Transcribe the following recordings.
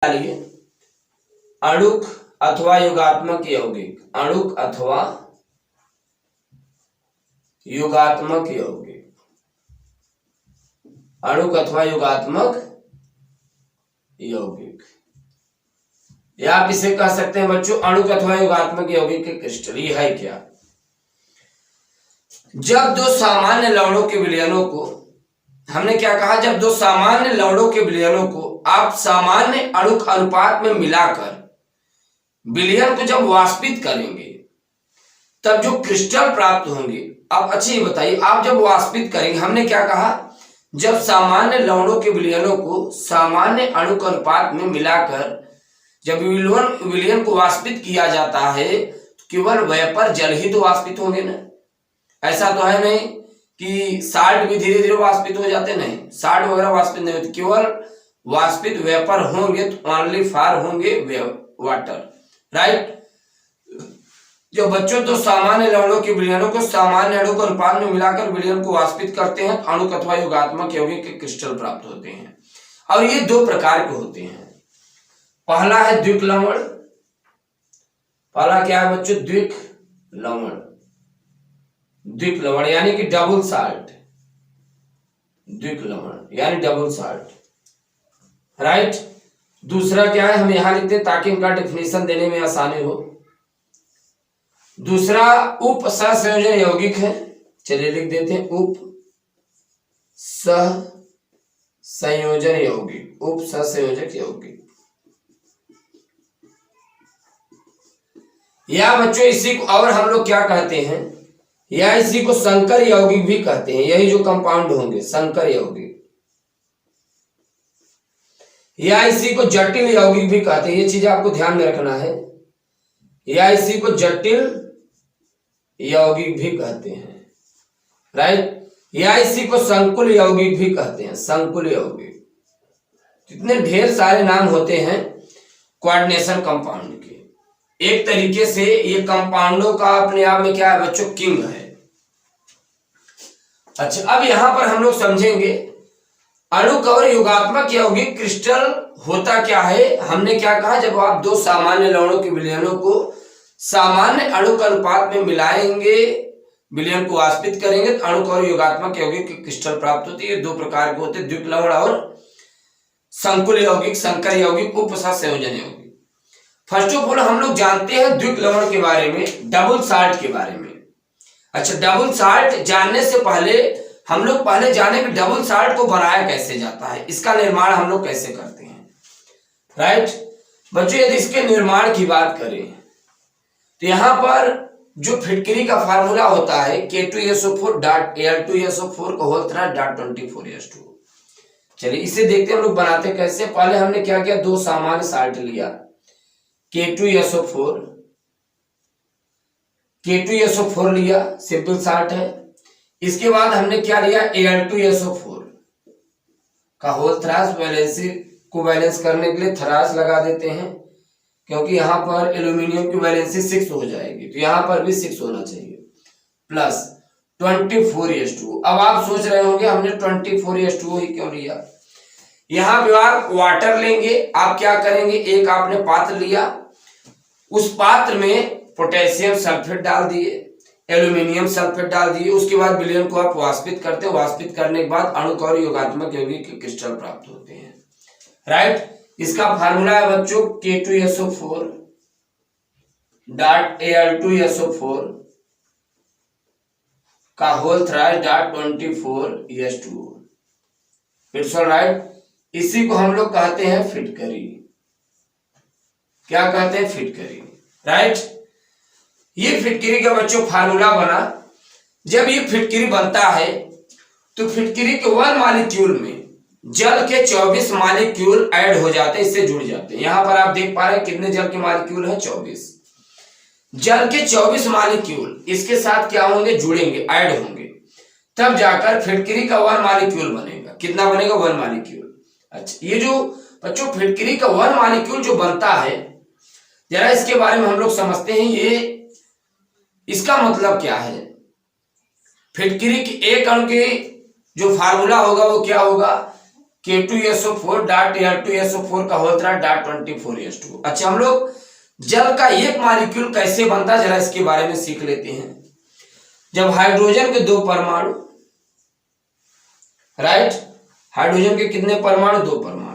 डालिए अणुक अथवा युगात्मक यौगिक, अणुक अथवा युगात्मक यौगिक, अणुक अथवा युगात्मक यौगिक, या आप इसे कह सकते हैं बच्चों अणुक अथवा युगात्मक यौगिक के क्रिस्टल। ये है क्या? जब दो सामान्य लवणों के विलयनों को, हमने क्या कहा, जब दो सामान्य लवणों के विलयनों को आप सामान्य अणुक अनुपात में मिलाकर विलयन को जब वाष्पित करेंगे तब जो क्रिस्टल प्राप्त होंगे। अब अच्छी बताइए, आप जब वाष्पित करेंगे, हमने क्या कहा, जब सामान्य लवणों के विलयनों को सामान्य अणुक अनुपात में मिलाकर जब विलयन को वाष्पित किया जाता है तो केवल वेपर जल ही तो वाष्पित होंगे ना। ऐसा तो है नहीं कि साल्ट भी धीरे धीरे वाष्पित हो जाते, नहीं, साल्ट वगैरह वाष्पित नहीं होते, केवल वाष्पित वेपर होंगे तो ओनली फॉर होंगे वाटर, राइट। जो बच्चों तो सामान्य लवणों के विलयनों को सामान्य अणुक अनुपात में मिलाकर विलयन को वाष्पित करते हैं, अणुक अथवा युगात्मक यौगिक के क्रिस्टल प्राप्त होते हैं। और ये दो प्रकार के होते हैं। पहला है द्विक लवण, पहला क्या है बच्चों, द्विक लवण, द्विक लवण यानी कि डबल साल्ट, द्विक लवण यानी डबल साल्ट, राइट। दूसरा क्या है, हम यहां लिखते हैं ताकि इनका डेफिनेशन देने में आसानी हो। दूसरा उप सहसंयोजन यौगिक है, चलिए लिख देते हैं उप सहसंयोजन यौगिक, उप सहसंयोजक यौगिक। या बच्चों इसी को और हम लोग क्या कहते हैं, या इसी को संकर यौगिक भी कहते हैं। यही जो कंपाउंड होंगे संकर यौगिक, या इसी को जटिल यौगिक भी कहते हैं। ये चीज आपको ध्यान में रखना है, या इसी को जटिल यौगिक भी कहते हैं, राइट। या इसी को संकुल यौगिक भी कहते हैं, संकुल यौगिक। इतने ढेर सारे नाम होते हैं कोऑर्डिनेशन कंपाउंड के। एक तरीके से ये कंपाउंडों का अपने आप में क्या है बच्चों, किंग है। अच्छा, अब यहां पर हम लोग समझेंगे अणुक और युगात्मक यौगिक क्रिस्टल होता क्या है। हमने क्या कहा, जब आप दो सामान्य लवणों के विलयनों को सामान्य अणुक अनुपात में मिलाएंगे, विलयन को वाष्पित करेंगे तो अणुक और युगात्मक यौगिक के क्रिस्टल प्राप्त होते हैं। ये दो प्रकार के होते हैं, द्विक लवण और संकुल यौगिक, संकर यौगिक, उप सहसंयोजन यौगिक। फर्स्ट ऑफ ऑल हम लोग जानते हैं द्विक लवण के बारे में, डबल साल्ट के बारे में। अच्छा, डबल साल्ट जानने से पहले हम लोग पहले जाने कि डबल साल्ट को बनाया कैसे जाता है, इसका निर्माण हम लोग कैसे करते हैं, राइट। बच्चों यदि इसके निर्माण की बात करें तो यहां पर जो फिटकरी का फार्मूला होता है K2SO4.Al2SO4 का होल थ्रा .24S2। चलिए इसे देखते हैं हम लोग बनाते कैसे। पहले हमने क्या किया, दो सामान्य साल्ट लिया, K2SO4 लिया, सिंपल साल्ट है। इसके बाद हमने क्या लिया, Al2SO4 का होल थ्रास, वैलेंसी को बैलेंस करने के लिए थ्रास लगा देते हैं, क्योंकि यहां पर एल्यूमिनियम की वैलेंसी 6 हो जाएगी तो यहां पर भी 6 होना चाहिए, प्लस 24S2। अब आप सोच रहे होंगे हमने 24S2 ही क्यों लिया। यहां पे आप वाटर लेंगे, आप क्या करेंगे, एक आपने पात्र लिया, उस पात्र में पोटेशियम सल्फेट डाल दिए, एल्यूमिनियम सल्फेट डाल दिए, उसके बाद विलयन को आप वाष्पित करते हैं। वाष्पित करने के बाद अणुक और युगात्मक यौगिक के क्रिस्टल प्राप्त होते हैं, राइट। इसका फार्मूला है बच्चों K2SO4.Al2SO4 का होल थ्रास .24S2। It's alright. इसी को हम लोग कहते हैं फिटकरी। क्या कहते हैं, फिटकरी, राइट। ये फिटकरी का बच्चों फार्मूला बना। जब ये फिटकरी बनता है तो फिटकरी के 1 मॉलिक्यूल में जल के 24 मॉलिक्यूल ऐड हो जाते हैं, इससे जुड़ जाते हैं। यहां पर आप देख पा रहे हैं कितने जल के मॉलिक्यूल हैं, 24। जल के 24 मॉलिक्यूल इसके साथ क्या होंगे, जुड़ेंगे, ऐड होंगे, तब जाकर फिटकरी का 1 मॉलिक्यूल बनेगा। कितना बनेगा, 1 मॉलिक्यूल। अच्छा, ये जो बच्चों फिटकरी का 1 मॉलिक्यूल जो बनता है, जरा इसके बारे में हम लोग समझते हैं। ये इसका मतलब क्या है, फिटकरी की एक अणु की जो फार्मूला होगा वो क्या होगा, K2SO4 डॉट Al2SO4 का होल था डॉट 24S2। अच्छा, हम लोग जल का एक मॉलिक्यूल कैसे बनता है जरा इसके बारे में सीख लेते हैं। जब हाइड्रोजन के 2 परमाणु, राइट, हाइड्रोजन के कितने परमाणु? 2 परमाणु,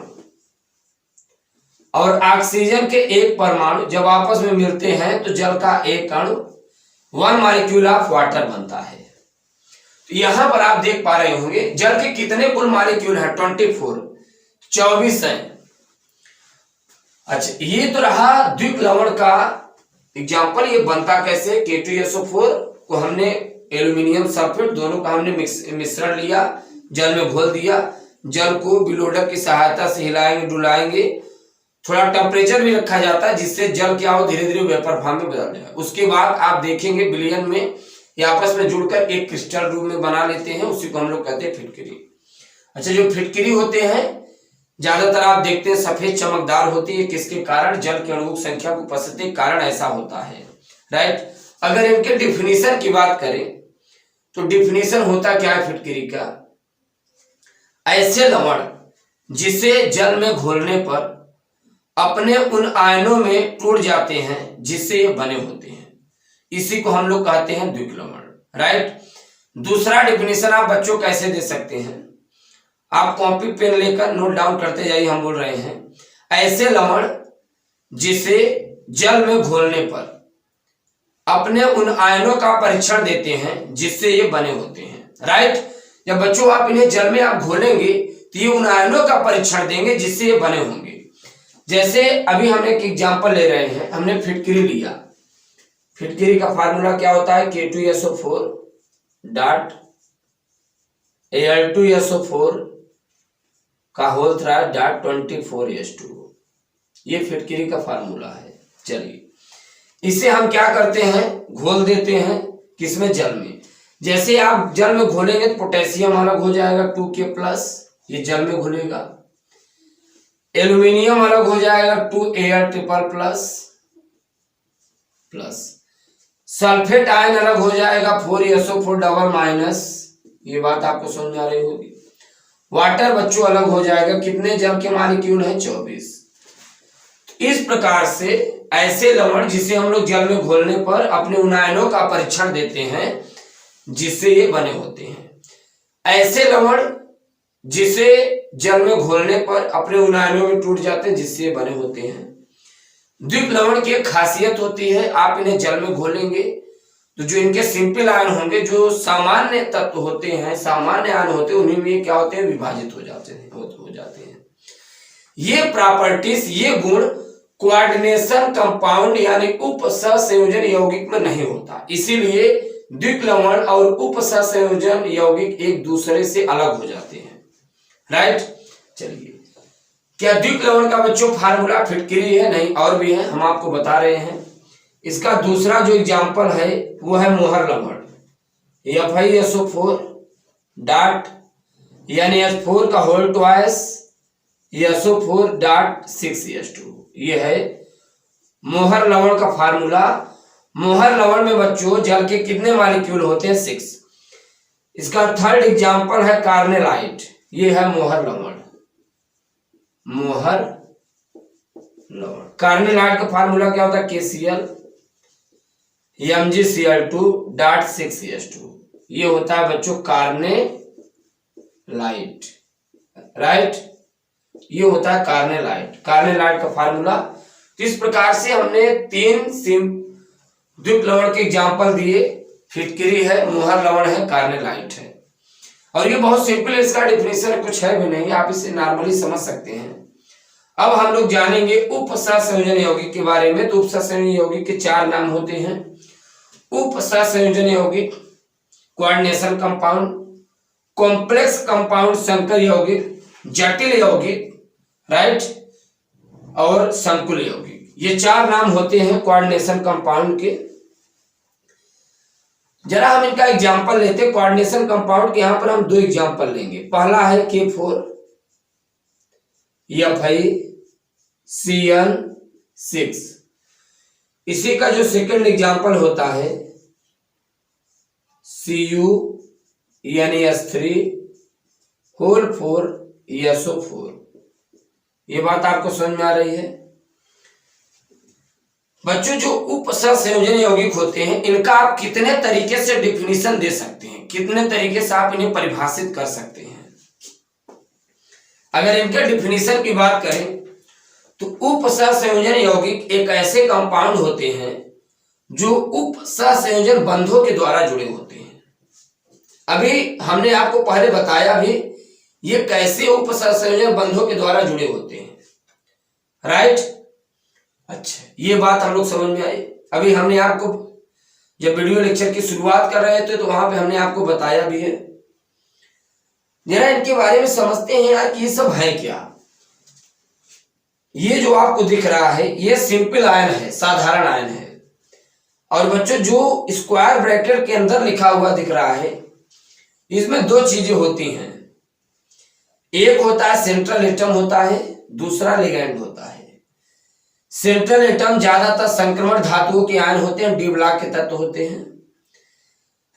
और ऑक्सीजन के 1 परमाणु जब आपस में मिलते हैं तो जल का एक अणु 1 मॉलिक्यूल ऑफ वाटर बनता है। तो यहां पर आप देख पा रहे होंगे जल के कितने कुल मॉलिक्यूल हैं? 24 है। अच्छा, ये तो रहा द्वीप लवण का एग्जाम्पल। ये बनता कैसे? K2SO4 को हमने एल्यूमिनियम सल्फेट दोनों का हमने मिश्रण लिया, जल में घोल दिया, जल को विलोडक की सहायता से हिलाएंगे डुलाएंगे, थोड़ा टेम्परेचर भी रखा जाता है जिससे जल क्या हो, धीरे धीरे वेपर फॉर्म में बदल जाए। उसके बाद आप देखेंगे विलयन में ये आपस में जुड़कर एक क्रिस्टल रूप में बना लेते हैं, उसी को हम लोग कहते हैं फिटकरी। अच्छा, जो फिटकरी होते हैं ज्यादातर आप देखते हैं सफेद चमकदार होती है, किसके कारण? जल के अणुओं की संख्या को उपस्थिति के कारण ऐसा होता है, राइट। अगर इनके डिफिनीशन की बात करें तो डिफिनीशन होता क्या है फिटकरी का? ऐसे लवण जिसे जल में घोलने पर अपने उन आयनों में टूट जाते हैं जिससे ये बने होते हैं, इसी को हम लोग कहते हैं द्विक लवण, राइट। दूसरा डिफिनीशन आप बच्चों कैसे दे सकते हैं? आप कॉपी पेन लेकर नोट डाउन करते जाइए। हम बोल रहे हैं ऐसे लवण जिसे जल में घोलने पर अपने उन आयनों का परीक्षण देते हैं जिससे ये बने होते हैं, राइट। जब बच्चों आप इन्हें जल में आप घोलेंगे तो ये उन आयनों का परीक्षण देंगे जिससे ये बने होंगे। जैसे अभी हम एक एग्जांपल ले रहे हैं, हमने फिटकरी लिया। फिटकरी का फार्मूला क्या होता है? K2SO4 डॉट Al2SO4 का होल था डॉट 24S2। ये फिटकरी का फार्मूला है। चलिए, इसे हम क्या करते हैं? घोल देते हैं, किसमें? जल में। जैसे आप जल में घोलेंगे तो पोटेशियम अलग हो जाएगा 2K+, ये जल में घुलेगा। एल्यूमिनियम अलग हो जाएगा 2Al++, सल्फेट आयन अलग हो जाएगा 4SO4 ये बात आपको समझ आ रही होगी। वाटर बच्चों अलग हो जाएगा, कितने जल के मॉलिक्यूल हैं? 24। इस प्रकार से ऐसे लवण जिसे हम लोग जल में घोलने पर अपने उन आयनों का परीक्षण देते हैं जिससे ये बने होते हैं। ऐसे लवण जिसे जल में घोलने पर अपने उन आयनों में टूट जाते हैं जिससे ये बने होते हैं। द्वीप लवण की एक खासियत होती है, आप इन्हें जल में घोलेंगे तो जो इनके सिंपल आयन होंगे, जो सामान्य तत्व होते हैं, सामान्य आयन होते हैं, उन्हीं में क्या होते हैं? विभाजित हो जाते हैं। ये प्रॉपर्टीज, ये गुण कोऑर्डिनेशन कंपाउंड यानी उपसंयोजन यौगिक में नहीं होता, इसीलिए द्विक लवण और उपसंयोजन यौगिक एक दूसरे से अलग हो जाते हैं, राइट। चलिए, क्या द्विक लवण का बच्चों फार्मूला फिटकरी है? नहीं, और भी है, हम आपको बता रहे हैं। इसका दूसरा जो एग्जाम्पल है वो है मोहर लवण। FiSO4 डॉट यानी H4 का whole twice SO4 dot 6S2, ये है मोहर लवण का फार्मूला। मोहर लवण में बच्चों जल के कितने मॉलिक्यूल होते हैं? 6। इसका थर्ड एग्जाम्पल है कार्नेलाइट, ये है मोहर लवण। मोहर लवण, कार्नेलाइट का फार्मूला क्या होता है? KCl MgCl2 डॉट 6S2, ये होता है बच्चों कार्नेलाइट, राइट। ये होता है कार्नेलाइट, कार्नेलाइट का फार्मूला। तो इस प्रकार से हमने 3 द्वीप लवण के एग्जाम्पल दिए, फिटकरी है, मोहर लवण है, कार्नेलाइट है। और ये बहुत सिंपल है, इसका डिफिनेशन कुछ है भी नहीं, आप इसे नॉर्मली समझ सकते हैं। अब हम लोग जानेंगे उपसंयोजन यौगिक के बारे में। तो उपसंयोजन यौगिक के 4 नाम होते हैं। उपसंयोजन यौगिक, कोऑर्डिनेशन कंपाउंड, कॉम्प्लेक्स कंपाउंड संकर यौगिक, जटिल यौगिक, राइट, और संकुल यौगिक, ये 4 नाम होते हैं कोऑर्डिनेशन कंपाउंड के। जरा हम इनका एग्जाम्पल लेते हैं। कोऑर्डिनेशन कंपाउंड के यहां पर हम 2 एग्जाम्पल लेंगे। पहला है K4 FiCN6। इसी का जो सेकंड एग्जाम्पल होता है CuNS3 होल 4 SO4। ये बात आपको समझ में आ रही है बच्चों? जो उपसंयोजन यौगिक होते हैं इनका आप कितने तरीके से डिफिनीशन दे सकते हैं, कितने तरीके से आप इन्हें परिभाषित कर सकते हैं। अगर इनके डिफिनीशन की बात करें तो उपसंयोजन यौगिक एक ऐसे कंपाउंड होते हैं जो उपसंयोजन बंधों के द्वारा जुड़े होते हैं। अभी हमने आपको पहले बताया भी ये कैसे उपसंयोजन बंधों के द्वारा जुड़े होते हैं, राइट। अच्छा, ये बात हम लोग समझ में आई। अभी हमने आपको जब वीडियो लेक्चर की शुरुआत कर रहे थे तो वहां पे हमने आपको बताया भी है। जरा इनके बारे में समझते हैं यार कि ये सब है क्या। ये जो आपको दिख रहा है ये सिंपल आयन है, साधारण आयन है। और बच्चों जो स्क्वायर ब्रैकेट के अंदर लिखा हुआ दिख रहा है इसमें दो चीजें होती हैं, एक होता है सेंट्रल एटम होता है, दूसरा लिगैंड होता है। सेंट्रल एटम ज्यादातर संक्रमण धातुओं के आयन होते हैं, डी ब्लॉक के तत्व होते हैं।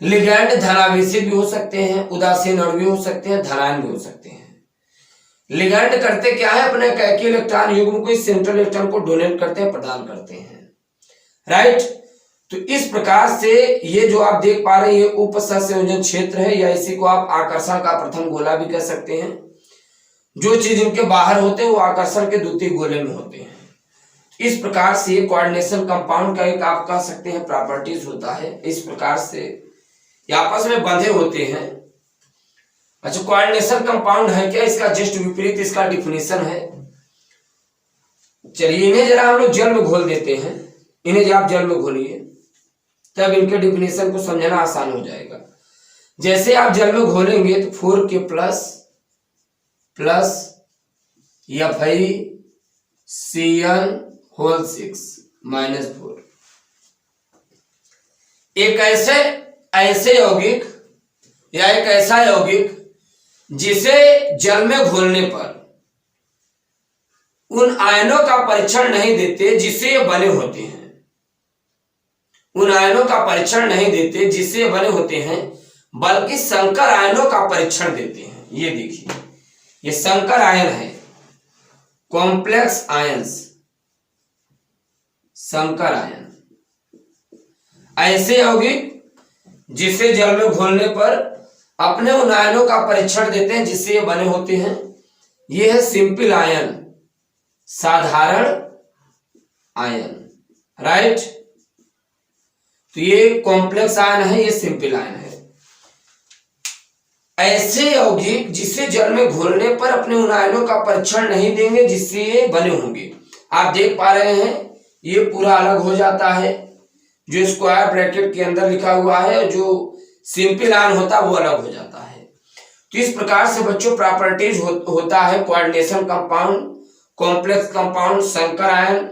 लिगैंड धनावेशी भी हो सकते हैं, उदासीन अणु भी हो सकते हैं, धनायन भी हो सकते हैं। लिगैंड करते क्या है, अपने कैकी इलेक्ट्रॉन युग्म को इस सेंट्रल एटम को डोनेट करते हैं, प्रदान करते हैं, राइट। तो इस प्रकार से ये जो आप देख पा रहे हैं ये उपसंयोजन क्षेत्र है, या इसी को आप आकर्षण का प्रथम गोला भी कह सकते हैं। जो चीज इनके बाहर होते हैं वो आकर्षण के द्वितीय गोले में होते हैं। इस प्रकार से ये कोऑर्डिनेशन कंपाउंड का एक आप कह सकते हैं प्रॉपर्टीज होता है। इस प्रकार से ये आपस में बंधे होते हैं। अच्छा, कोऑर्डिनेशन कंपाउंड है क्या, इसका जस्ट विपरीत इसका डिफिनेशन है। चलिए इन्हें जरा हम लोग जल में घोल देते हैं। इन्हें जब आप जल में घोलिए तब इनके डिफिनेशन को समझना आसान हो जाएगा। जैसे आप जल में घोलेंगे तो 4K प्लस FeCN होल 6 -4 एक ऐसे यौगिक या एक ऐसा यौगिक जिसे जल में घोलने पर उन आयनों का परीक्षण नहीं देते जिससे ये बने होते हैं, उन आयनों का परीक्षण नहीं देते जिससे ये बने होते हैं, बल्कि संकर आयनों का परीक्षण देते हैं। ये देखिए ये संकर आयन है, कॉम्प्लेक्स आयंस, संकर आयन। ऐसे यौगिक जिसे जल में घोलने पर अपने उन आयनों का परीक्षण देते हैं जिससे ये बने होते हैं। ये है सिंपल आयन, साधारण आयन, राइट। तो ये कॉम्प्लेक्स आयन है, ये सिंपल आयन है। ऐसे यौगिक जिसे जल में घोलने पर अपने उन आयनों का परीक्षण नहीं देंगे जिससे ये बने होंगे। आप देख पा रहे हैं ये पूरा अलग हो जाता है, जो स्क्वायर ब्रैकेट के अंदर लिखा हुआ है, जो सिंपल आयन होता है वो अलग हो जाता है। तो इस प्रकार से बच्चों प्रॉपर्टीज होता है कोऑर्डिनेशन कंपाउंड, कॉम्प्लेक्स कंपाउंड, संकर आयन,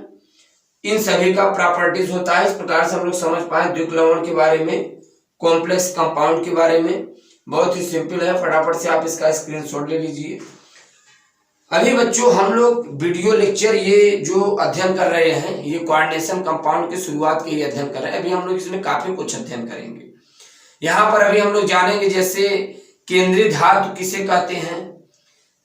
इन सभी का प्रॉपर्टीज होता है। इस प्रकार से हम लोग समझ पाए द्विक लवण के बारे में, कॉम्प्लेक्स कंपाउंड के बारे में। बहुत ही सिंपल है, फटाफट से आप इसका स्क्रीनशॉट ले लीजिए। अभी बच्चों हम लोग वीडियो लेक्चर ये जो अध्ययन कर रहे हैं ये कोऑर्डिनेशन कंपाउंड की शुरुआत के ही अध्ययन कर रहे हैं। अभी हम लोग इसमें काफी कुछ अध्ययन करेंगे। यहाँ पर अभी हम लोग जानेंगे जैसे केंद्रीय धातु किसे कहते हैं,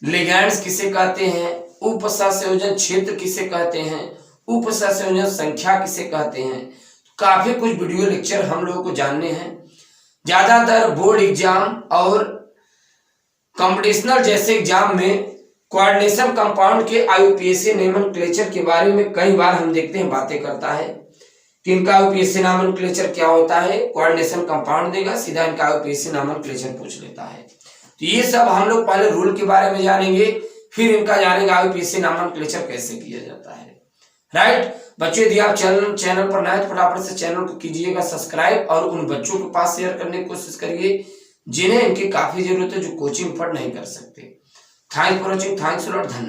लिगैंड्स किसे कहते हैं, उपसंयोजन क्षेत्र किसे कहते हैं, उपसंयोजन संख्या किसे कहते हैं। काफी कुछ वीडियो लेक्चर हम लोगों को जानने हैं। ज्यादातर बोर्ड एग्जाम और कॉम्पिटिशनल जैसे एग्जाम में कोऑर्डिनेशन कंपाउंड के IUPAC नोमेनक्लेचर के बारे में कई बार हम देखते हैं बातें करता है कि इनका IUPAC नोमेनक्लेचर क्या होता है। कोऑर्डिनेशन कंपाउंड देगा, सीधा इनका IUPAC नोमेनक्लेचर पूछ लेता है। तो ये सब हम लोग पहले रूल के बारे में जानेंगे, फिर इनका जानेंगे IUPAC नोमेनक्लेचर कैसे किया जाता है, राइट। बच्चों यदि आप चैनल पर नए तो फटाफट से चैनल को कीजिएगा सब्सक्राइब और उन बच्चों के पास शेयर करने की कोशिश करिए जिन्हें इनकी काफी जरूरत है, जो कोचिंग अफोर्ड नहीं कर सकते। Thanks for watching, thanks a lot, धन्यवाद।